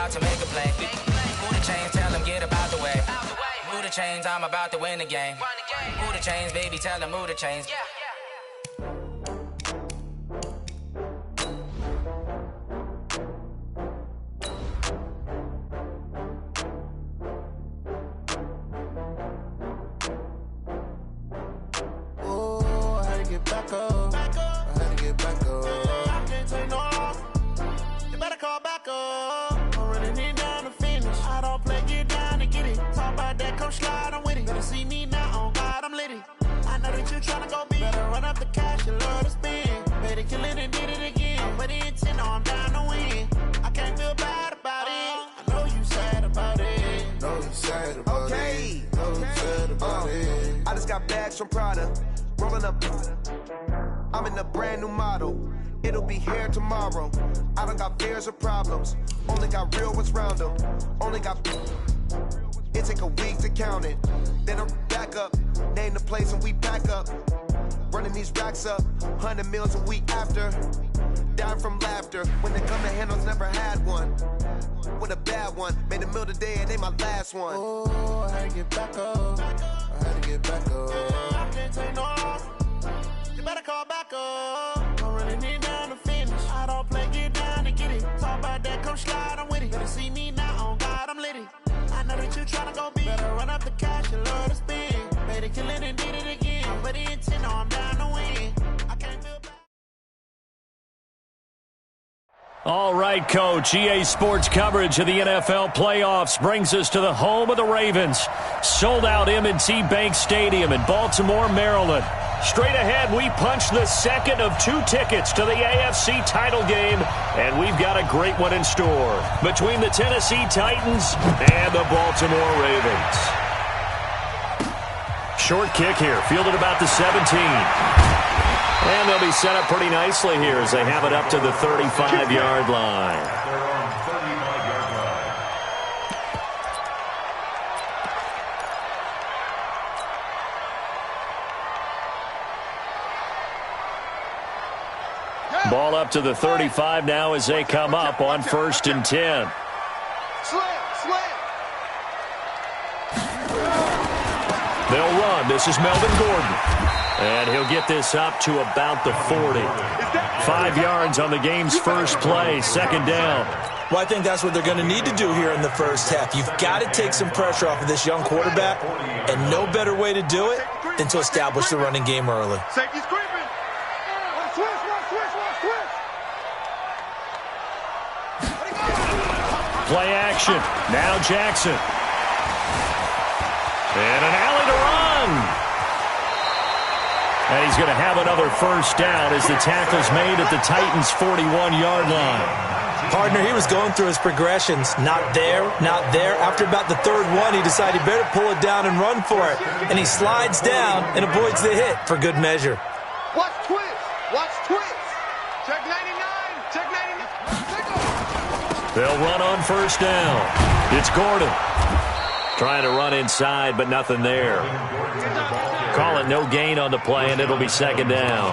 about to make a play. Move the chains, tell them get about the way. Move the chains, I'm about to win the game. Move the chains, baby, tell them move the chains. Back up. I had to get back up. I can't take no loss. You better call back up. I'm running it down to finish. I don't play, get down to get it. Talk about that, come slide, I'm with it. Better see me now, on God, I'm lit it. I know that you tryna go big. Better run up the cash, you love to spend. Better kill it and did it again. I'm with the intent, no, I'm down to win. I can't feel bad about it. I know you sad about it. Know you sad about it. Know you sad about it. I just got bags from Prada. Rolling up, I'm in a brand new model. It'll be here tomorrow. I don't got fears or problems. Only got real ones round them. Only got. It take a week to count it. Then I'm back up. Name the place and we pack up. Running these racks up. 100 meals a week after. Dying from laughter. When they come to handles, never had one. With a bad one. Made a meal today and they my last one. Oh, I had to get back up. I had to get back up. I can't take no loss. You better call back up. I'm running it down to finish. I don't play, get down to get it. Talk about that, come slide, I'm with it. Better see me now, on God, I'm lit it. I know that you tryna go big. Better run up the cash, you love to spend. Better kill it and did it again. I'm with the intent, no, I'm down to win. I can't feel bad. All right, Coach. EA Sports coverage of the NFL playoffs brings us to the home of the Ravens. Sold out M&T Bank Stadium in Baltimore, Maryland. Straight ahead, we punch the second of 2 tickets to the AFC title game, and we've got a great one in store between the Tennessee Titans and the Baltimore Ravens. Short kick here, fielded about the 17. And they'll be set up pretty nicely here as they have it up to the 35-yard line. They're on 35-yard line. Ball up to the 35 now as they come up on 1st and 10. They'll run. This is Melvin Gordon. And he'll get this up to about the 40. 5 yards on the game's first play, 2nd down. Well, I think that's what they're going to need to do here in the first half. You've got to take some pressure off of this young quarterback, and no better way to do it than to establish the running game early. Safety's creeping. Play action. Now Jackson. And an alley to run. And he's going to have another 1st down as the tackle's made at the Titans' 41-yard line. Partner, he was going through his progressions. Not there, not there. After about the 3rd one, he decided he better pull it down and run for it. And he slides down and avoids the hit for good measure. Watch twist. Watch twist. Check 99. Check 99. They'll run on 1st down. It's Gordon. Trying to run inside, but nothing there. Call it no gain on the play, and it'll be 2nd down.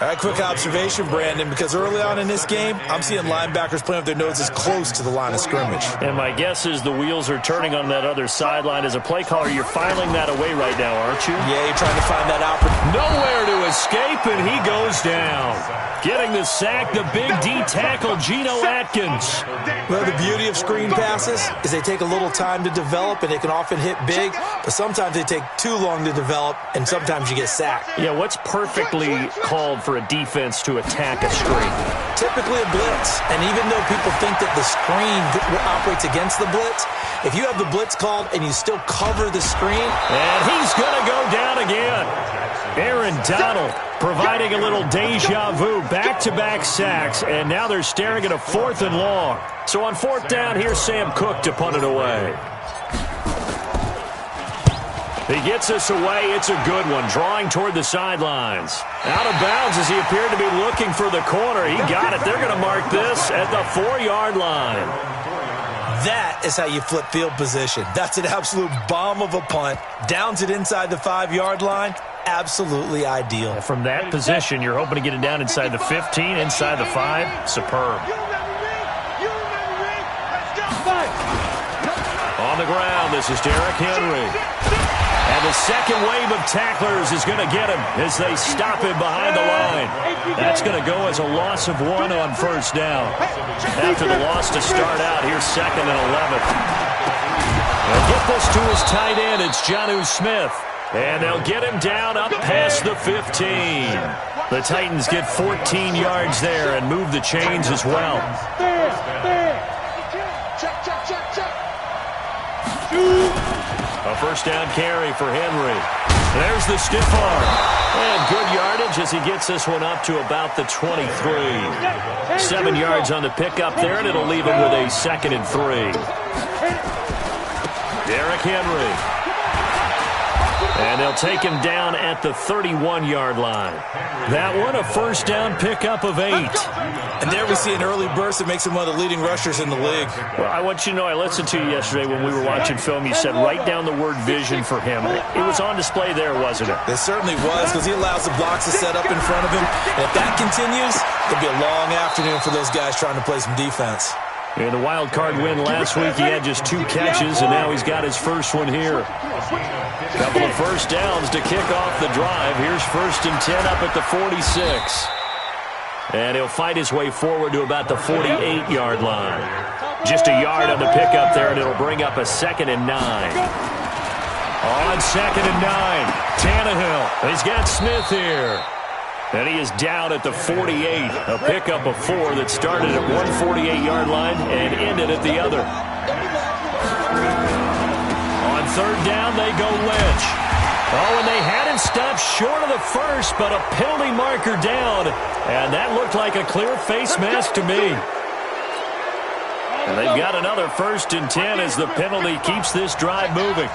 All right, quick observation, Brandon, because early on in this game, I'm seeing linebackers playing with their noses close to the line of scrimmage. And my guess is the wheels are turning on that other sideline. As a play caller, you're filing that away right now, aren't you? Yeah, you're trying to find that opportunity. Nowhere to escape, and he goes down. Getting the sack, the big D tackle, Geno Atkins. Well, the beauty of screen passes is they take a little time to develop, and they can often hit big, but sometimes they take too long to develop, and sometimes you get sacked. Yeah, what's perfectly called for a defense to attack a screen? Typically a blitz, and even though people think that the screen operates against the blitz, if you have the blitz called and you still cover the screen. And he's going to go down again. Aaron Donald providing a little deja vu, back-to-back sacks, and now they're staring at a 4th and long. So on 4th down, here's Sam Cook to punt it away. He gets us away. It's a good one, drawing toward the sidelines. Out of bounds as he appeared to be looking for the corner. He got it. They're going to mark this at the 4-yard line. That is how you flip field position. That's an absolute bomb of a punt. Downs it inside the 5-yard line. Absolutely ideal. From that position, you're hoping to get it down inside the 15, inside the 5. Superb. On the ground, this is Derrick Henry. And the second wave of tacklers is going to get him as they stop him behind the line. That's going to go as a loss of 1 on first down. After the loss to start out, here's 2nd and 11. They'll get this to his tight end. It's Jonnu Smith. And they'll get him down up past the 15. The Titans get 14 yards there and move the chains as well. A first down carry for Henry. There's the stiff arm. And good yardage as he gets this one up to about the 23. 7 yards on the pickup there, and it'll leave him with a 2nd and 3. Derrick Henry. And they'll take him down at the 31-yard line. That one, a first down pickup of 8. And there we see an early burst that makes him one of the leading rushers in the league. Well, I want you to know, I listened to you yesterday when we were watching film. You said write down the word vision for him. It was on display there, wasn't it? It certainly was, because he allows the blocks to set up in front of him. And if that continues, it'll be a long afternoon for those guys trying to play some defense. In the wild card win last week, he had just 2 catches, and now he's got his first one here. Couple of first downs to kick off the drive. Here's 1st and 10 up at the 46. And he'll fight his way forward to about the 48-yard line. Just a yard on the pickup there, and it'll bring up a 2nd and 9. On 2nd and 9, Tannehill. He's got Smith here. And he is down at the 48, a pickup of 4 that started at one 48-yard line and ended at the other. On 3rd down, they go Lynch. Oh, and they had him stopped short of the first, but a penalty marker down, and that looked like a clear face mask to me. And they've got another 1st and 10 as the penalty keeps this drive moving.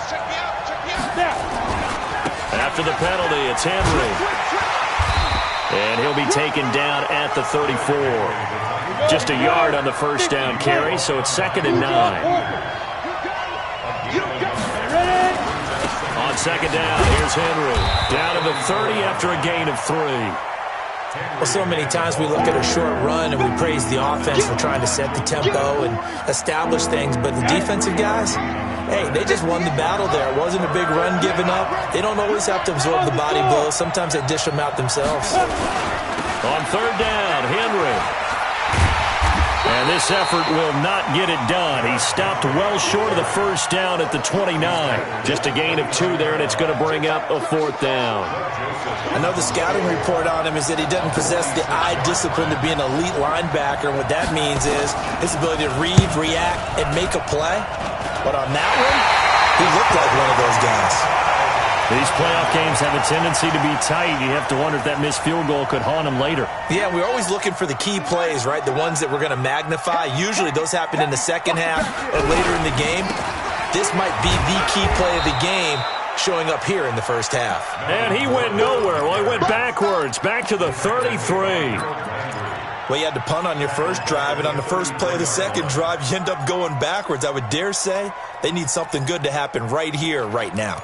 After the penalty, it's Henry. And he'll be taken down at the 34. Just a yard on the first down carry, so it's 2nd and 9. On 2nd down, here's Henry. Down to the 30 after a gain of 3. Well, so many times we look at a short run and we praise the offense for trying to set the tempo and establish things, but the defensive guys, hey, they just won the battle there. It wasn't a big run given up. They don't always have to absorb the body blows. Sometimes they dish them out themselves. On 3rd down, Henry. And this effort will not get it done. He stopped well short of the first down at the 29. Just a gain of 2 there, and it's going to bring up a 4th down. I know the scouting report on him is that he doesn't possess the eye discipline to be an elite linebacker, and what that means is his ability to read, react, and make a play. But on that one, he looked like one of those guys. These playoff games have a tendency to be tight. You have to wonder if that missed field goal could haunt him later. Yeah, we're always looking for the key plays, right? The ones that we're going to magnify. Usually those happen in the second half or later in the game. This might be the key play of the game showing up here in the first half. And he went nowhere. Well, he went backwards, back to the 33. Well, you had to punt on your first drive, and on the first play of the second drive, you end up going backwards. I would dare say they need something good to happen right here, right now.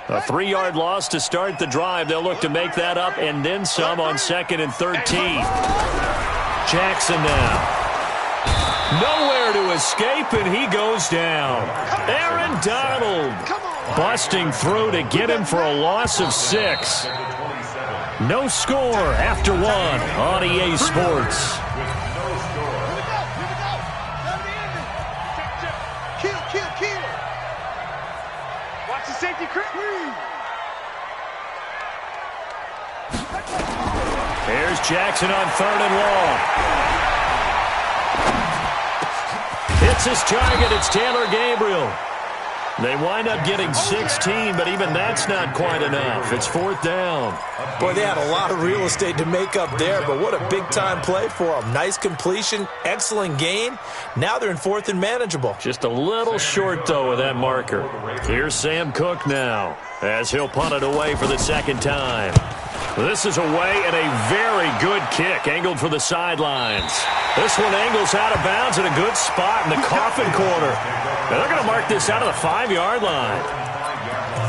A 3-yard loss to start the drive. They'll look to make that up and then some on 2nd and 13. Jackson now. Nowhere to escape, and he goes down. Aaron Donald busting through to get him for a loss of 6. No score after 1 on EA Sports. Watch the safety creep. Here's Jackson on 3rd and long. Hits his target. It's Taylor Gabriel. They wind up getting 16, but even that's not quite enough. It's 4th down. Boy, they had a lot of real estate to make up there, but what a big-time play for them. Nice completion, excellent gain. Now they're in 4th and manageable. Just a little short, though, with that marker. Here's Sam Cook now, as he'll punt it away for the 2nd time. This is away and a very good kick, angled for the sidelines. This one angles out of bounds in a good spot in the coffin corner. And they're going to mark this out of the 5-yard line.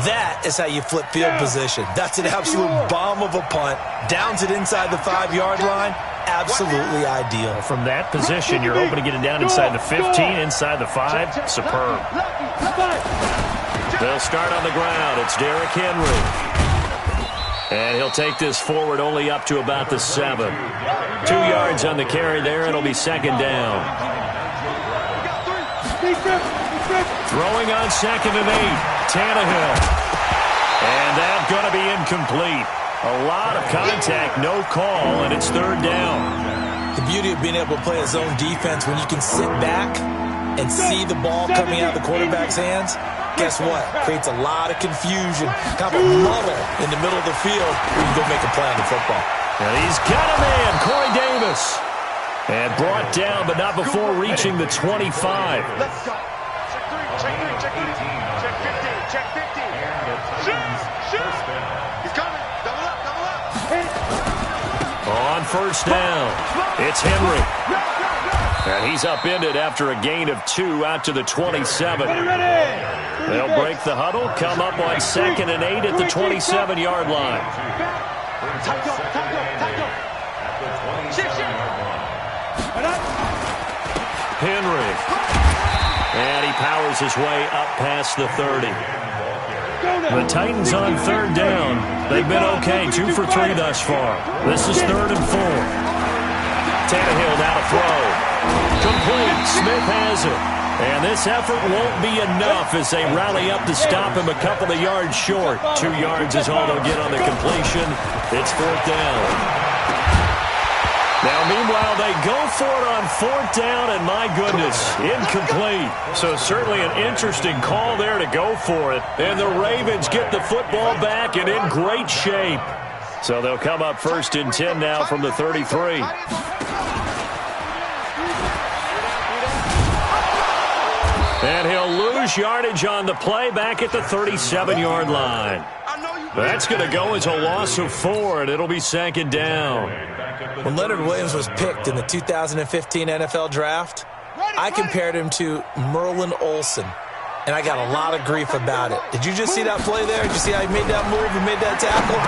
That is how you flip field position. That's an absolute bomb of a punt. Downs it inside the 5-yard line. Absolutely ideal. From that position, you're hoping to get it down inside the 15, inside the 5. Superb. They'll start on the ground. It's Derrick Henry. And he'll take this forward only up to about the 7. 2 yards on the carry there. It'll be second down. Throwing on 2nd and 8. Tannehill. And that's going to be incomplete. A lot of contact, no call, and it's third down. The beauty of being able to play a zone defense when you can sit back and see the ball coming out of the quarterback's hands, guess what? Creates a lot of confusion, kind of a muddle in the middle of the field where you go make a play on the football. And he's got a man, Corey Davis. And brought down, but not before reaching the 25. Let's go. Check 3, check 3, check 15, check 15. Shoot! He's coming. Double up. On first down, it's Henry. And he's upended after a gain of 2 out to the 27. They'll break the huddle, come up on 2nd and 8 at the 27-yard line. Henry. And he powers his way up past the 30. The Titans on third down. They've been okay, 2 for 3 thus far. This is 3rd and 4. Tannehill now to throw. Complete. Smith has it. And this effort won't be enough as they rally up to stop him a couple of yards short. 2 yards is all they'll get on the completion. It's 4th down. Now, meanwhile, they go for it on 4th down, and my goodness, incomplete. So certainly an interesting call there to go for it. And the Ravens get the football back and in great shape. So they'll come up 1st and 10 now from the 33. And he'll lose yardage on the play back at the 37-yard line. That's going to go as a loss of 4, and it'll be 2nd down. When Leonard Williams was picked in the 2015 NFL Draft, I compared him to Merlin Olsen, and I got a lot of grief about it. Did you just see that play there? Did you see how he made that move and made that tackle?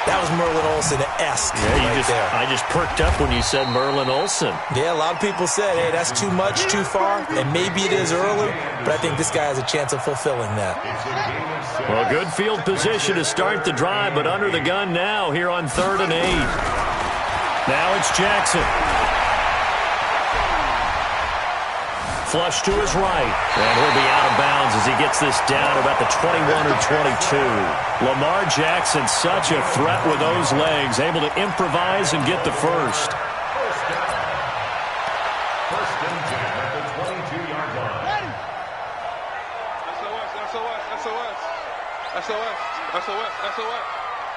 That was Merlin Olsen-esque. Yeah, I just perked up when you said Merlin Olsen. Yeah, a lot of people said, hey, that's too much, too far, and maybe it is early, but I think this guy has a chance of fulfilling that. Well, good field position to start the drive, but under the gun now here on 3rd and 8. Now it's Jackson. Flush to his right. And he'll be out of bounds as he gets this down about the 21 or 22. Lamar Jackson, such a threat with those legs, able to improvise and get the first. SOS.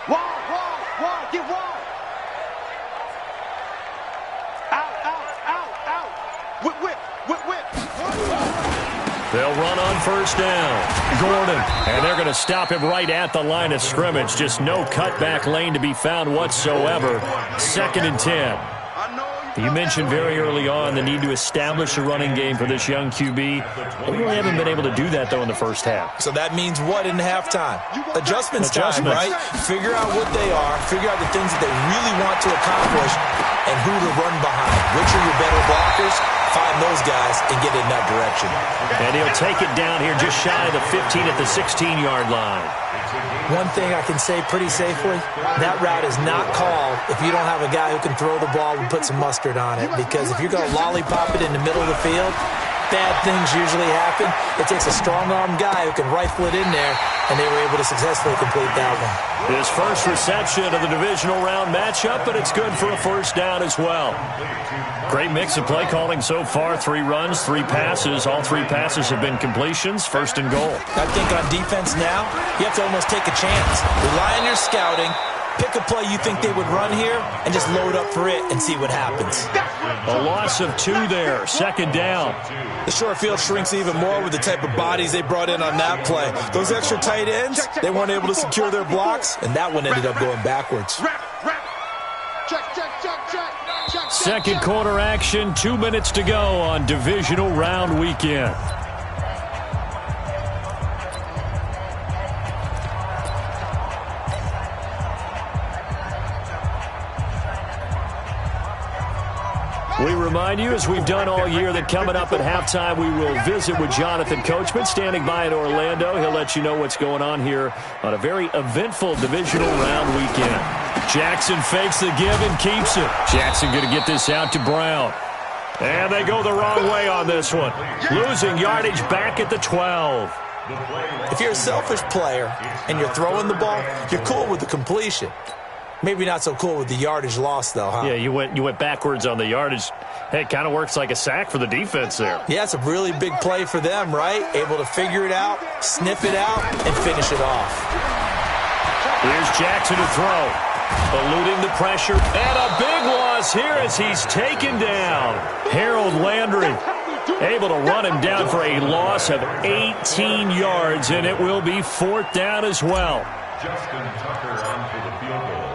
Wall, get wall. Out. Whip. They'll run on first down. Gordon. And they're going to stop him right at the line of scrimmage. Just no cutback lane to be found whatsoever. 2nd and 10. You mentioned very early on the need to establish a running game for this young QB. They really haven't been able to do that, though, in the first half. So that means what in halftime? Adjustments time, right? Figure out what they are, figure out the things that they really want to accomplish, and who to run behind. Which are your better blockers? Find those guys and get in that direction. And he'll take it down here just shy of the 15 at the 16-yard line. One thing I can say pretty safely, that route is not called if you don't have a guy who can throw the ball and put some mustard on it. Because if you're going to lollipop it in the middle of the field, bad things usually happen. It takes a strong-armed guy who can rifle it in there, and they were able to successfully complete that one. His first reception of the divisional round matchup, but it's good for a first down as well. Great mix of play calling so far. 3 runs, 3 passes. All 3 passes have been completions. 1st and goal. I think on defense now, you have to almost take a chance. Rely on your scouting. Pick a play you think they would run here and just load up for it and see what happens. A loss of 2 there. 2nd down. The short field shrinks even more with the type of bodies they brought in on that play. Those extra tight ends, they weren't able to secure their blocks, and that one ended up going backwards. Second quarter action, 2 minutes to go on divisional round weekend. We remind you, as we've done all year, that coming up at halftime, we will visit with Jonathan Coachman, standing by in Orlando. He'll let you know what's going on here on a very eventful divisional round weekend. Jackson fakes the give and keeps it. Jackson going to get this out to Brown. And they go the wrong way on this one. Losing yardage back at the 12. If you're a selfish player and you're throwing the ball, you're cool with the completion. Maybe not so cool with the yardage loss, though, huh? Yeah, you went backwards on the yardage. Hey, it kind of works like a sack for the defense there. Yeah, it's a really big play for them, right? Able to figure it out, sniff it out, and finish it off. Here's Jackson to throw. Eluding the pressure. And a big loss here as he's taken down. Harold Landry able to run him down for a loss of 18 yards, and it will be 4th down as well. Justin Tucker on for the field goal.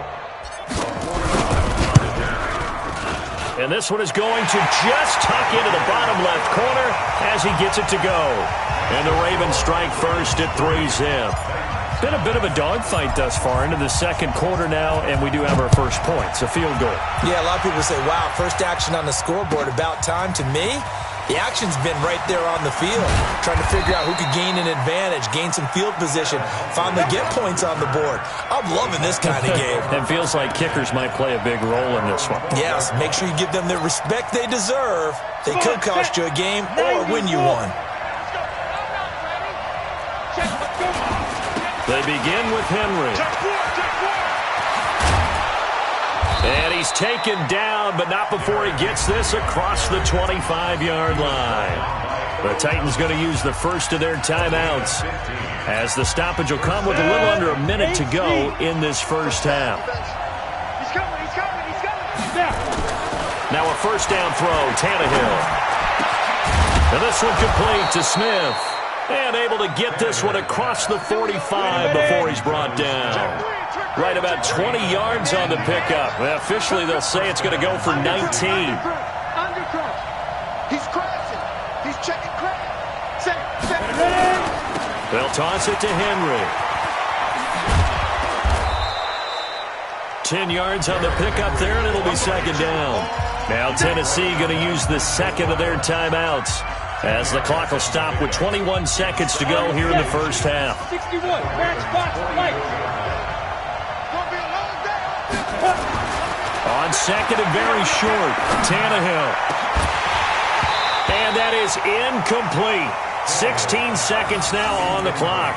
And this one is going to just tuck into the bottom left corner as he gets it to go. And the Ravens strike first. It 3's him. Been a bit of a dogfight thus far into the second quarter now, and we do have our first points, a field goal. Yeah, a lot of people say, wow, first action on the scoreboard, about time. To me, the action's been right there on the field, trying to figure out who could gain an advantage, gain some field position, finally get points on the board. I'm loving this kind of game. It feels like kickers might play a big role in this one. Yes, make sure you give them the respect they deserve. They could cost you a game or win you one. They begin with Henry. And he's taken down, but not before he gets this across the 25-yard line. The Titans going to use the first of their timeouts, as the stoppage will come with a little under a minute to go in this first half. He's coming. Now a first down throw, Tannehill. And this one complete to Smith. And able to get this one across the 45 before he's brought down. Right about 20 yards on the pickup. Well, officially, they'll say it's going to go for 19. He's crashing. He's checking crash. They'll toss it to Henry. 10 yards on the pickup there, and it'll be second down. Now Tennessee going to use the second of their timeouts, as the clock will stop with 21 seconds to go here in the first half. 61. Match box light. On second and very short, Tannehill. And that is incomplete. 16 seconds now on the clock.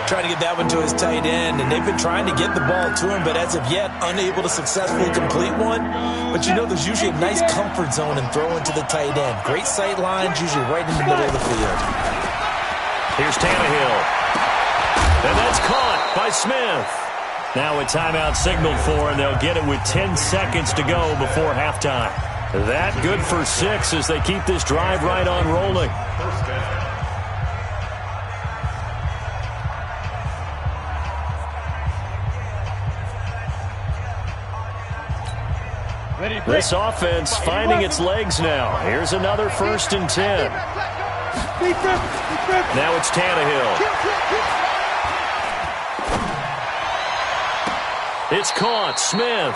Trying to get that one to his tight end, and they've been trying to get the ball to him, but as of yet, unable to successfully complete one. But you know, there's usually a nice comfort zone in throwing to the tight end. Great sight lines, usually right in the middle of the field. Here's Tannehill. And that's caught by Smith. Now a timeout signaled for, and they'll get it with 10 seconds to go before halftime. That good for 6 as they keep this drive right on rolling. This offense finding its legs now. Here's another 1st and 10. Now it's Tannehill. It's caught. Smith.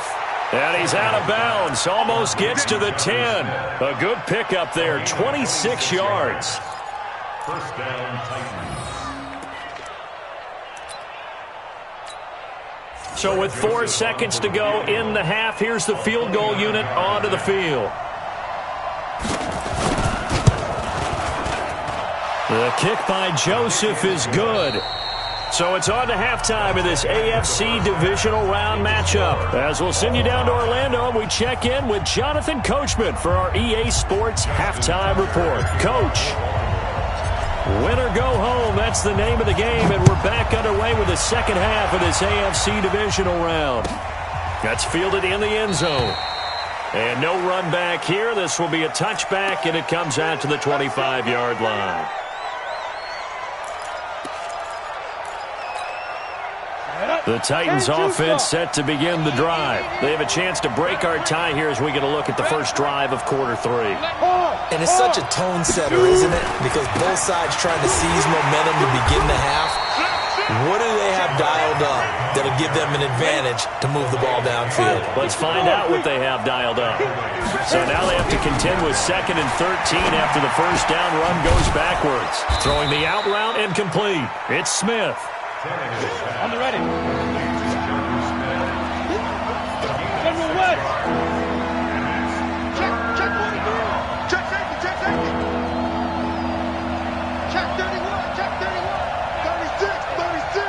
And he's out of bounds. Almost gets to the 10. A good pickup there. 26 yards. First down, Titans. So with 4 seconds to go in the half, here's the field goal unit onto the field. The kick by Joseph is good. So it's on to halftime of this AFC divisional round matchup. As we'll send you down to Orlando, we check in with Jonathan Coachman for our EA Sports Halftime Report. Coach, win or go home, that's the name of the game, and we're back underway with the second half of this AFC divisional round. That's fielded in the end zone. And no run back here. This will be a touchback, and it comes out to the 25-yard line. The Titans offense set to begin the drive. They have a chance to break our tie here as we get a look at the first drive of quarter 3. And it's such a tone setter, isn't it? Because both sides trying to seize momentum to begin the half. What do they have dialed up? that'll give them an advantage to move the ball downfield. Let's find out what they have dialed up. So now they have to contend with 2nd and 13 after the first down run goes backwards. Throwing the out route incomplete. It's Smith. On the ready. General West. Check 1. Check safety. Check 31. Check 31. 36.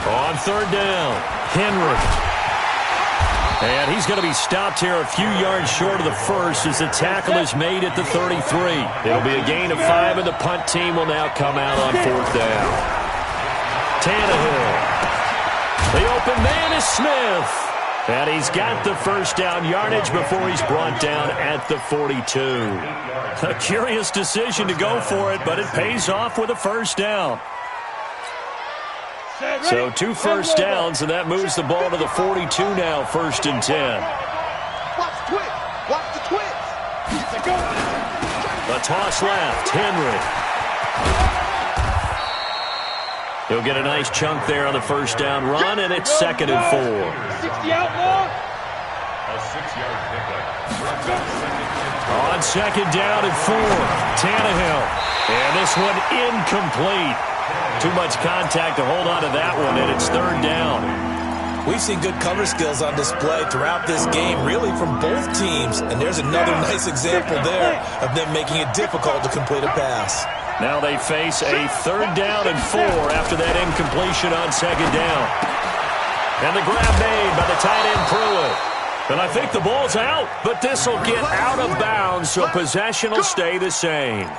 On 3rd down, Henry. And he's going to be stopped here a few yards short of the first as the tackle is made at the 33. It'll be a gain of 5, and the punt team will now come out on 4th down. Tannehill. The open man is Smith. And he's got the first down yardage before he's brought down at the 42. A curious decision to go for it, but it pays off with a first down. So 2 first downs, and that moves the ball to the 42 now, 1st and 10. Watch the twist. A toss left, Henry. He'll get a nice chunk there on the first down run, and it's 2nd and 4. 60 outlaw. A 6-yard pickup. On 2nd down and 4, Tannehill. And this one incomplete. Too much contact to hold on to that one, and it's 3rd down. We've seen good cover skills on display throughout this game, really from both teams. And there's another nice example there of them making it difficult to complete a pass. Now they face a 3rd down and 4 after that incompletion on 2nd down. And the grab made by the tight end Pruitt. And I think the ball's out, but this will get out of bounds, so possession will stay the same.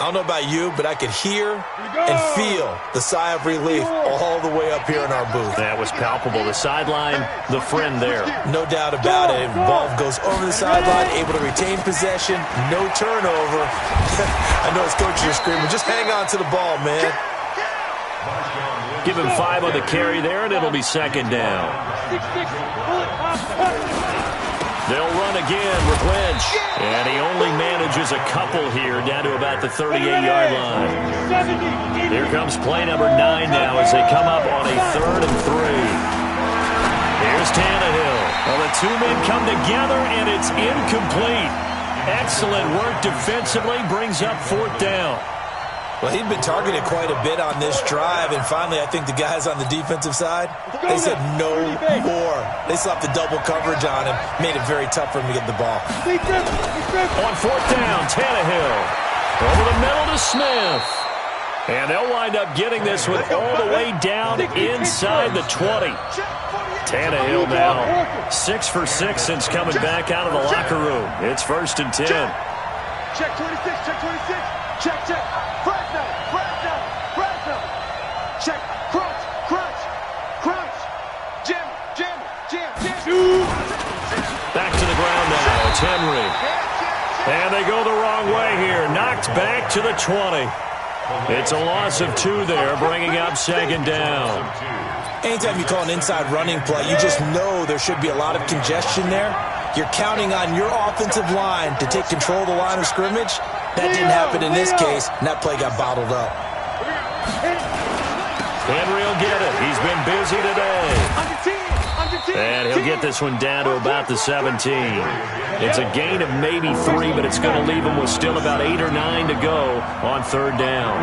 I don't know about you, but I could hear and feel the sigh of relief all the way up here in our booth. That was palpable. The sideline, the friend there. No doubt about it. Ball goes over the sideline, able to retain possession, no turnover. I know his coaches are screaming, just hang on to the ball, man. Give him 5 on the carry there, and it'll be 2nd down. They'll run again with Lynch. And he only manages a couple here down to about the 38-yard line. Here comes play number 9 now as they come up on a 3rd and 3. Here's Tannehill. Well, the 2 men come together, and it's incomplete. Excellent work defensively, brings up 4th down. Well, he'd been targeted quite a bit on this drive, and finally I think the guys on the defensive side, they said no more. They slapped the double coverage on him, made it very tough for him to get the ball. On 4th down, Tannehill. Over the middle to Smith. And they'll wind up getting this one all the way down inside the 20. Tannehill now 6 for 6 since coming back out of the locker room. It's 1st and 10. Check 26, check 26. Check. Fresno. Check, crunch. Jam. Back to the ground now. It's Henry. And they go the wrong way here. Knocked back to the 20. It's a loss of 2 there, bringing up 2nd down. Anytime you call an inside running play, you just know there should be a lot of congestion there. You're counting on your offensive line to take control of the line of scrimmage. That didn't happen in this case, and that play got bottled up. Henry will get it. He's been busy today. And he'll get this one down to about the 17. It's a gain of maybe 3, but it's going to leave him with still about 8 or 9 to go on 3rd down.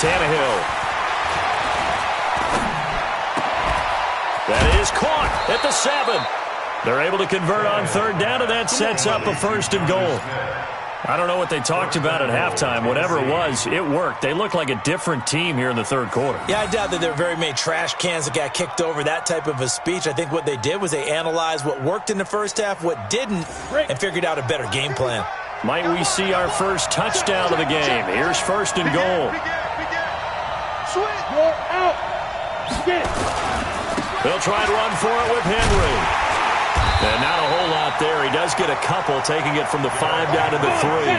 Tannehill. That is caught at the 7. They're able to convert on 3rd down, and that sets up a 1st and goal. I don't know what they talked about at halftime. Whatever it was, it worked. They look like a different team here in the 3rd quarter. Yeah, I doubt that there are very many trash cans that got kicked over, that type of a speech. I think what they did was they analyzed what worked in the first half, what didn't, and figured out a better game plan. Might we see our first touchdown of the game? Here's 1st and goal. They'll try and run for it with Henry. And not a whole lot there. He does get a couple, taking it from the 5 down to the 3.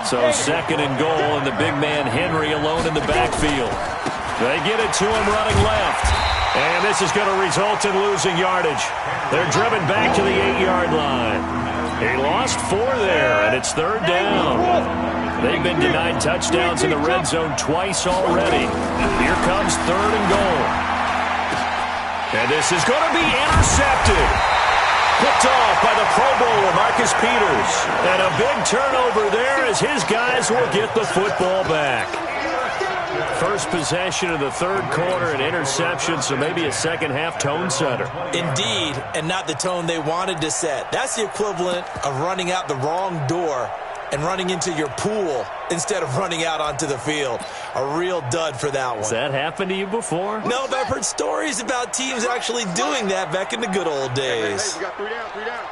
So 2nd and goal, and the big man Henry alone in the backfield. They get it to him running left. And this is going to result in losing yardage. They're driven back to the 8-yard line. He lost 4 there, and it's 3rd down. They've been denied touchdowns in the red zone twice already. Here comes 3rd and goal. And this is going to be intercepted. Picked off by the Pro Bowler, Marcus Peters. And a big turnover there as his guys will get the football back. First possession of the 3rd quarter, an interception, so maybe a second-half tone setter. Indeed, and not the tone they wanted to set. That's the equivalent of running out the wrong door and running into your pool instead of running out onto the field. A real dud for that one. Has that happened to you before? No, but I've heard stories about teams actually doing that back in the good old days.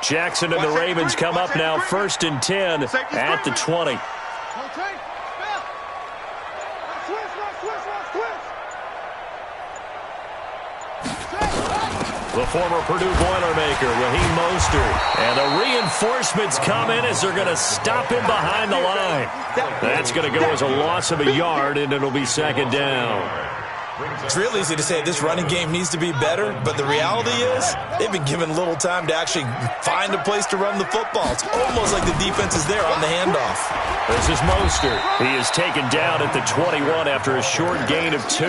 Jackson and the Ravens come up now 1st and 10 at the 20. The former Purdue Boilermaker, Raheem Mostert. And the reinforcements come in as they're going to stop him behind the line. That's going to go as a loss of a yard, and it'll be 2nd down. It's real easy to say this running game needs to be better, but the reality is they've been given little time to actually find a place to run the football. It's almost like the defense is there on the handoff. This is Mostert. He is taken down at the 21 after a short gain of 2.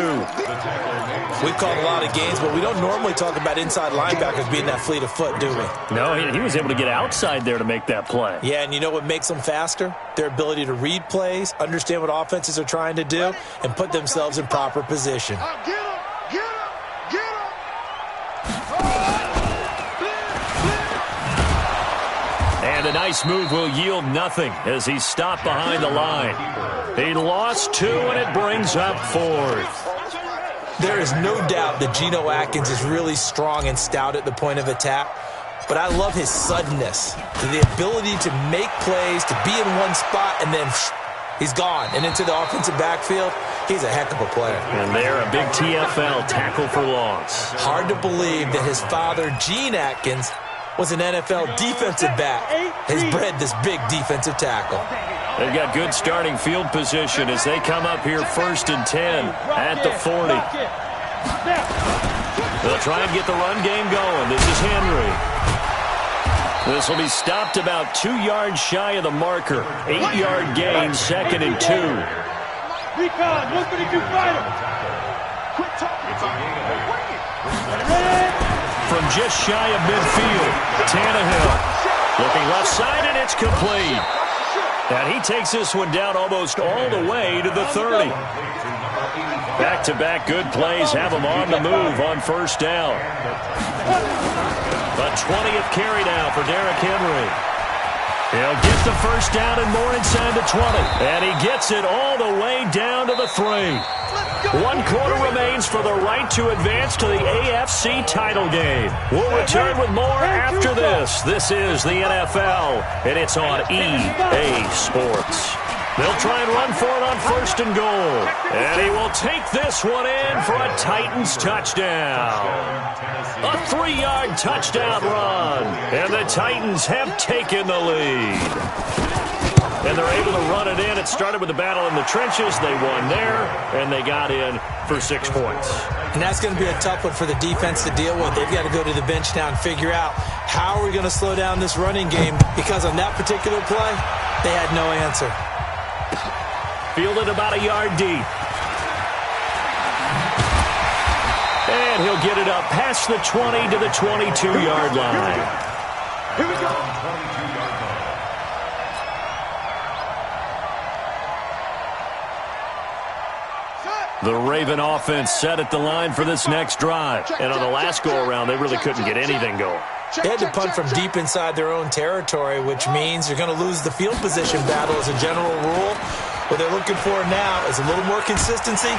We've called a lot of games, but we don't normally talk about inside linebackers being that fleet of foot, do we? No, he was able to get outside there to make that play. Yeah, and you know what makes them faster? Their ability to read plays, understand what offenses are trying to do, and put themselves in proper position. Get him! Get him! Get him! And a nice move will yield nothing as he's stopped behind the line. He lost 2, and it brings up 4th. There is no doubt that Geno Atkins is really strong and stout at the point of attack, but I love his suddenness, the ability to make plays, to be in one spot, and then he's gone. And into the offensive backfield, he's a heck of a player. And there, a big TFL, tackle for loss. Hard to believe that his father, Gene Atkins, was an NFL defensive back, has bred this big defensive tackle. They've got good starting field position as they come up here 1st and 10 at the 40. They'll try and get the run game going. This is Henry. This will be stopped about 2 yards shy of the marker. 8-yard gain, 2nd and 2. Recon, 132 fighter. Quit talking about it. From just shy of midfield, Tannehill looking left side, and it's complete. And he takes this one down almost all the way to the 30. Back-to-back good plays have him on the move on 1st down. The 20th carry now for Derrick Henry. He'll get the 1st down and more inside the 20. And he gets it all the way down to the 3. 1 quarter remains for the right to advance to the AFC title game. We'll return with more after this. This is the NFL, and it's on EA Sports. They'll try and run for it on 1st and goal. And he will take this one in for a Titans touchdown. A 3-yard touchdown run. And the Titans have taken the lead. And they're able to run it in. It started with the battle in the trenches. They won there, and they got in for 6 points. And that's going to be a tough one for the defense to deal with. They've got to go to the bench now and figure out how are we going to slow down this running game, because on that particular play, they had no answer. Fielded about a yard deep. And he'll get it up past the 20 to the 22-yard line. Here we go. The Raven offense set at the line for this next drive. And on the last go-around, they really couldn't get anything going. They had to punt from deep inside their own territory, which means you're going to lose the field position battle as a general rule. What they're looking for now is a little more consistency,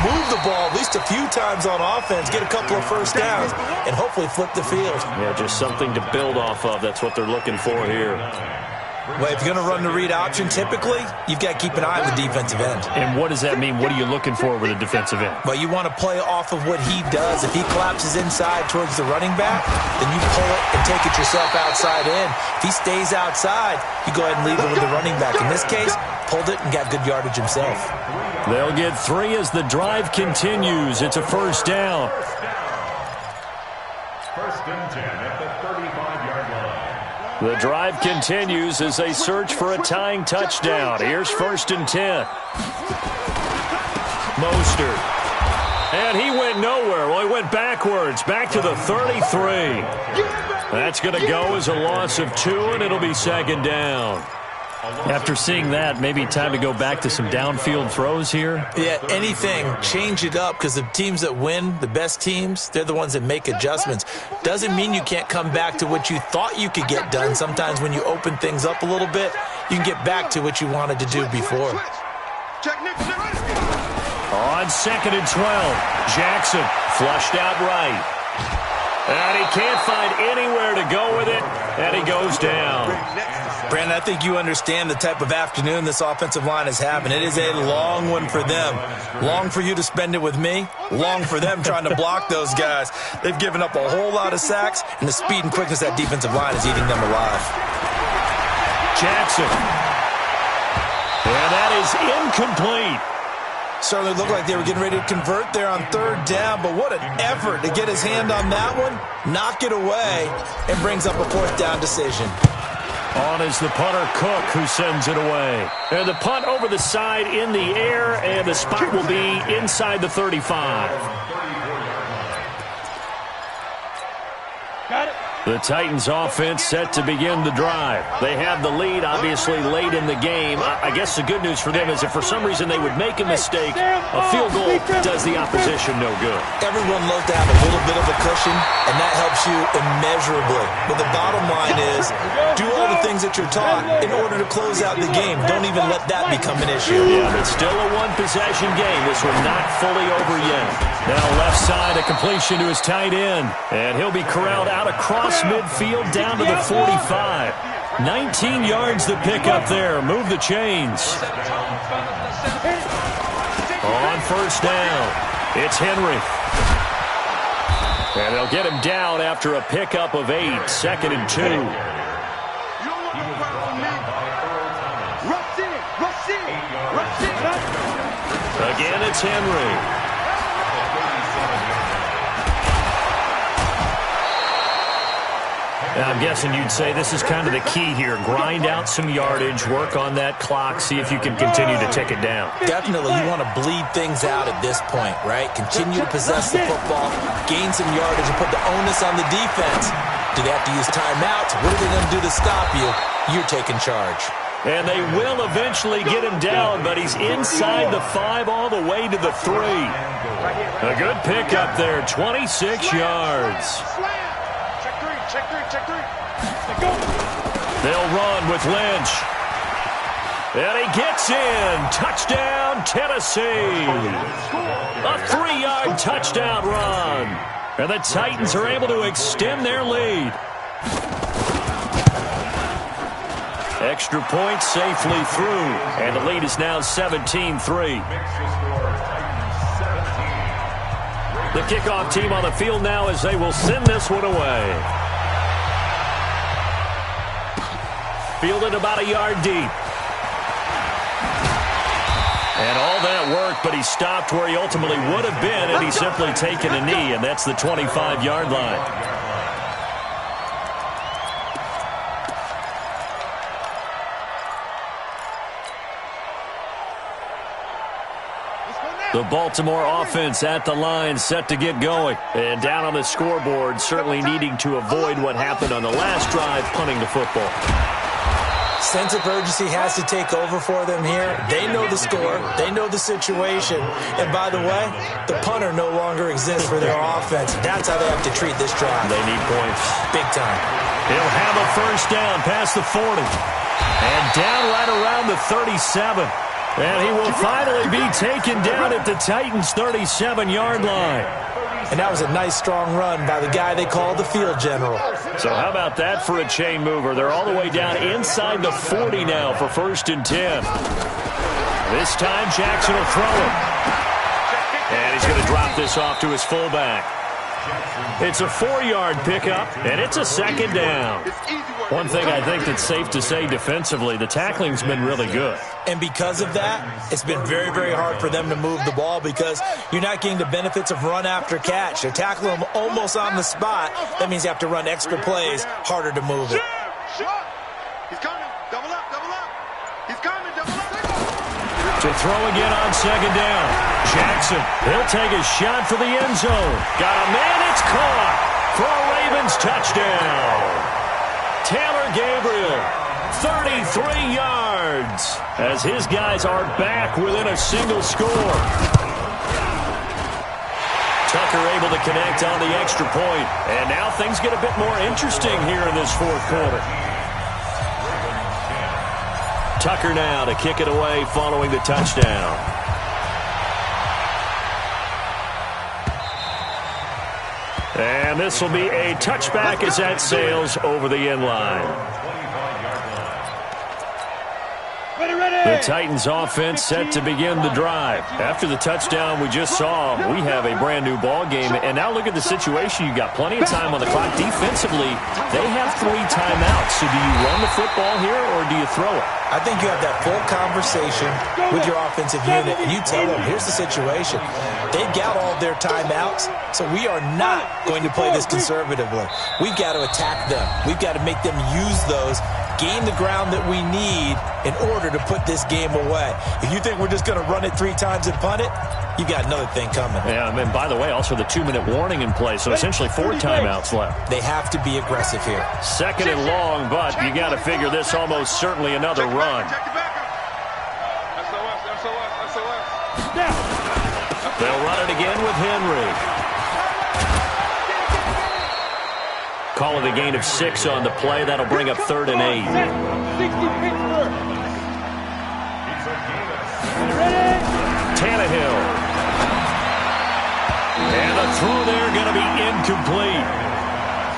move the ball at least a few times on offense, get a couple of 1st downs, and hopefully flip the field. Yeah, just something to build off of. That's what they're looking for here. Well, if you're going to run the read option, typically, you've got to keep an eye on the defensive end. And what does that mean? What are you looking for with a defensive end? Well, you want to play off of what he does. If he collapses inside towards the running back, then you pull it and take it yourself outside in. If he stays outside, you go ahead and leave it with the running back. In this case, pulled it and got good yardage himself. They'll get 3 as the drive continues. It's a 1st down. 1st and 10 at the 35-yard line. The drive continues as they search for a tying touchdown. Here's 1st and 10. Mostert. And he went nowhere. Well, he went backwards, back to the 33. That's going to go as a loss of 2, and it'll be 2nd down. After seeing that, maybe time to go back to some downfield throws here? Yeah, anything. Change it up, because the teams that win, the best teams, they're the ones that make adjustments. Doesn't mean you can't come back to what you thought you could get done. Sometimes when you open things up a little bit, you can get back to what you wanted to do before. On 2nd and 12, Jackson flushed out right. And he can't find anywhere to go with it, and he goes down. Brandon, I think you understand the type of afternoon this offensive line is having. It is a long one for them. Long for you to spend it with me. Long for them trying to block those guys. They've given up a whole lot of sacks, and the speed and quickness of that defensive line is eating them alive. Jackson. And that is incomplete. Certainly looked like they were getting ready to convert there on 3rd down, but what an effort to get his hand on that one, knock it away, and brings up a 4th down decision. On is the punter, Cook, who sends it away. And the punt over the side in the air, and the spot will be inside the 35. Got it. The Titans offense set to begin the drive. They have the lead, obviously, late in the game. I guess the good news for them is if for some reason they would make a mistake, a field goal does the opposition no good. Everyone loves to have a little bit of a cushion, and that helps you immeasurably. But the bottom line is, do all the things that you're taught in order to close out the game. Don't even let that become an issue. Yeah, but still a one-possession game. This one not fully over yet. Now left side, a completion to his tight end. And he'll be corralled out across midfield down to the 45. 19 yards to pick up there. Move the chains. On 1st down, it's Henry. And they'll get him down after a pickup of 8. 2nd and 2. Again, it's Henry. I'm guessing you'd say this is kind of the key here. Grind out some yardage, work on that clock, see if you can continue to tick it down. Definitely, you want to bleed things out at this point, right? Continue to possess the football, gain some yardage, and put the onus on the defense. Do they have to use timeouts? What are they going to do to stop you? You're taking charge. And they will eventually get him down, but he's inside the 5 all the way to the 3. A good pickup there, 26 yards. Check 3. They'll run with Lynch. And he gets in. Touchdown, Tennessee. A 3-yard touchdown run. And the Titans are able to extend their lead. Extra point safely through. And the lead is now 17-3. The kickoff team on the field now as they will send this one away. Fielded about a yard deep. And all that work, but he stopped where he ultimately would have been, and he's simply taken a knee, and that's the 25-yard line. The Baltimore offense at the line, set to get going. And down on the scoreboard, certainly needing to avoid what happened on the last drive, punting the football. Sense of urgency has to take over for them here. They know the score. They know the situation. And by the way, the punter no longer exists for their offense. That's how they have to treat this drive. They need points. Big time. He'll have a 1st down past the 40. And down right around the 37. And he will finally be taken down at the Titans' 37-yard line. And that was a nice, strong run by the guy they call the field general. So how about that for a chain mover? They're all the way down inside the 40 now for 1st and 10. This time, Jackson will throw it. And he's going to drop this off to his fullback. It's a 4-yard pickup, and it's a 2nd down. One thing I think that's safe to say defensively, the tackling's been really good. And because of that, it's been very, very hard for them to move the ball because you're not getting the benefits of run after catch. They're tackling them almost on the spot. That means you have to run extra plays, harder to move it. Shot. He's coming. Double up, double up. He's coming, double up. To throw again on second down. Jackson, he'll take a shot for the end zone. Got a man, it's caught for a Ravens touchdown. Taylor Gabriel, 33 yards, as his guys are back within a single score. Tucker able to connect on the extra point, and now things get a bit more interesting here in this fourth quarter. Tucker now to kick it away following the touchdown. And this will be a touchback as that sails over the end line. The Titans offense set to begin the drive. After the touchdown we just saw, we have a brand new ball game. And now look at the situation. You've got plenty of time on the clock. Defensively, they have 3 timeouts. So do you run the football here or do you throw it? I think you have that full conversation with your offensive unit, and you tell them, here's the situation. They've got all their timeouts, so we are not going to play this conservatively. We've got to attack them. We've got to make them use those, gain the ground that we need in order to put this game away. If you think we're just going to run it 3 times and punt it, you got another thing coming. Yeah, and by the way, also the 2-minute warning in place, so essentially 4 timeouts left. They have to be aggressive here. Second and long, but you got to figure this almost certainly another run. They'll run it again with Henry. Call it a gain of 6 on the play. That'll bring up 3rd and 8. Tannehill. And the throw there going to be incomplete.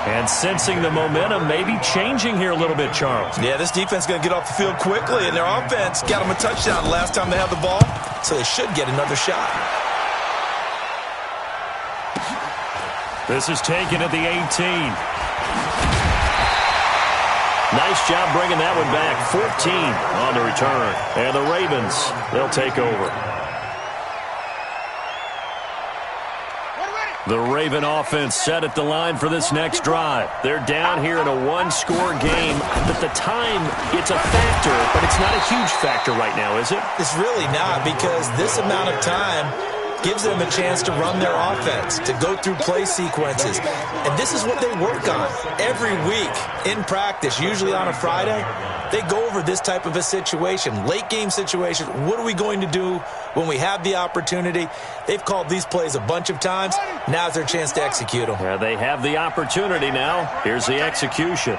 And sensing the momentum maybe changing here a little bit, Charles. Yeah, this defense is going to get off the field quickly, and their offense got them a touchdown last time they had the ball, so they should get another shot. This is taken at the 18. Nice job bringing that one back. 14 on the return. And the Ravens, they'll take over. The Raven offense set at the line for this next drive. They're down here in a 1-score game. But the time, it's a factor, but it's not a huge factor right now, is it? It's really not, because this amount of time gives them a chance to run their offense, to go through play sequences. And this is what they work on every week in practice, usually on a Friday. They go over this type of a situation, late game situation. What are we going to do when we have the opportunity? They've called these plays a bunch of times. Now's their chance to execute them. Yeah, they have the opportunity now. Here's the execution.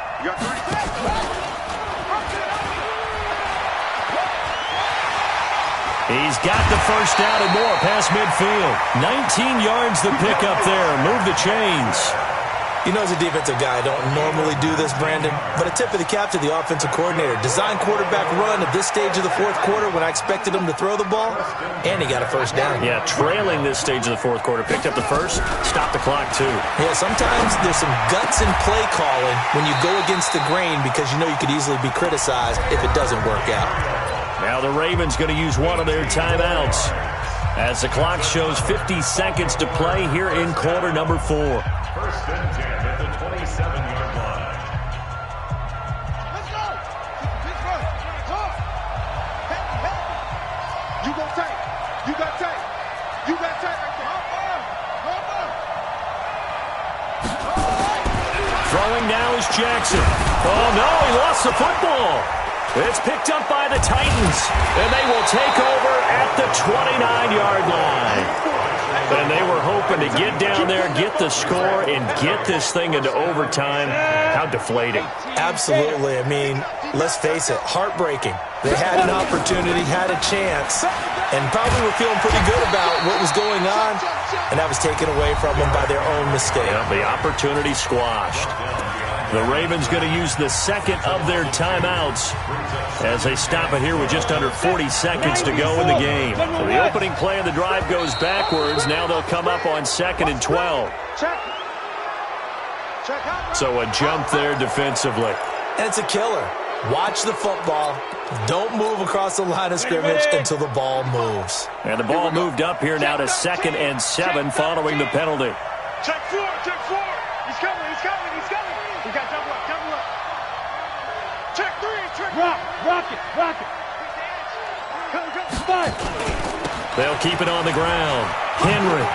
He's got the first down and more past midfield. 19 yards the pickup there. Move the chains. You know, as a defensive guy, I don't normally do this, Brandon, but a tip of the cap to the offensive coordinator. Design quarterback run at this stage of the fourth quarter when I expected him to throw the ball, and he got a first down. Yeah, trailing this stage of the fourth quarter. Picked up the first, stopped the clock too. Yeah, sometimes there's some guts in play calling when you go against the grain because you know you could easily be criticized if it doesn't work out. Now the Ravens going to use one of their timeouts as the clock shows 50 seconds to play here in quarter number 4. First and 10 at the 27-yard line. Let's go. Let's run. Talk. Hey. You go tight. You got tight. You got tight right there. Throwing now is Jackson. Oh, no, he lost the football. It's picked up by the Titans, and they will take over at the 29-yard line. And they were hoping to get down there, get the score, and get this thing into overtime. How deflating. Absolutely. I mean, let's face it, heartbreaking. They had an opportunity, had a chance, and probably were feeling pretty good about what was going on, and that was taken away from them by their own mistake. Yeah, the opportunity squashed. The Ravens going to use the second of their timeouts as they stop it here with just under 40 seconds to go in the game. So the opening play of the drive goes backwards. Now they'll come up on 2nd and 12. So a jump there defensively. And it's a killer. Watch the football. Don't move across the line of scrimmage until the ball moves. And the ball moved up here now to 2nd and 7 following the penalty. Check 4. He's coming. He got double up. Rock it. They'll keep it on the ground. Henry.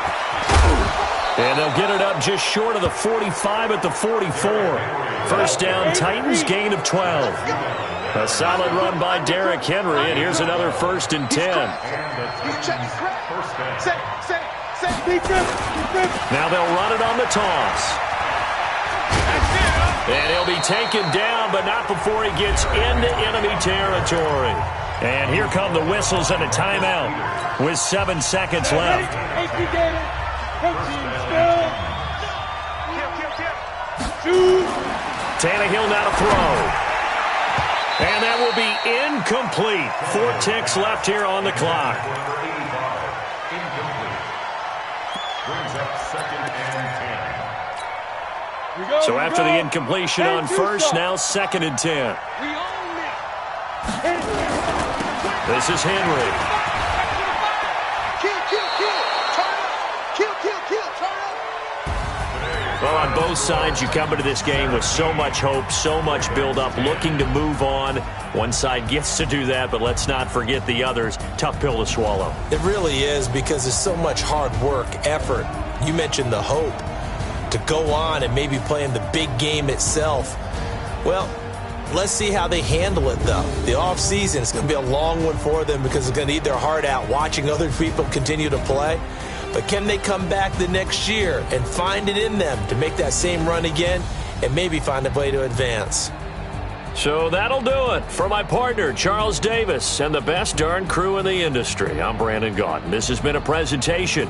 And they'll get it up just short of the 45 at the 44. First down, Titans, gain of 12. A solid run by Derrick Henry, and here's another 1st and 10. Now they'll run it on the toss. And he'll be taken down, but not before he gets into enemy territory. And here come the whistles and a timeout with 7 seconds left. Tannehill now to throw. And that will be incomplete. 4 ticks left here on the clock. So after the incompletion on first, now 2nd and 10. This is Henry. Well, on both sides, you come into this game with so much hope, so much build-up, looking to move on. One side gets to do that, but let's not forget the others. Tough pill to swallow. It really is, because there's so much hard work, effort. You mentioned the hope to go on and maybe play in the big game itself. Well, let's see how they handle it, though. The offseason is going to be a long one for them because they're going to eat their heart out watching other people continue to play. But can they come back the next year and find it in them to make that same run again and maybe find a way to advance? So that'll do it. For my partner, Charles Davis, and the best darn crew in the industry, I'm Brandon Gaudin. This has been a presentation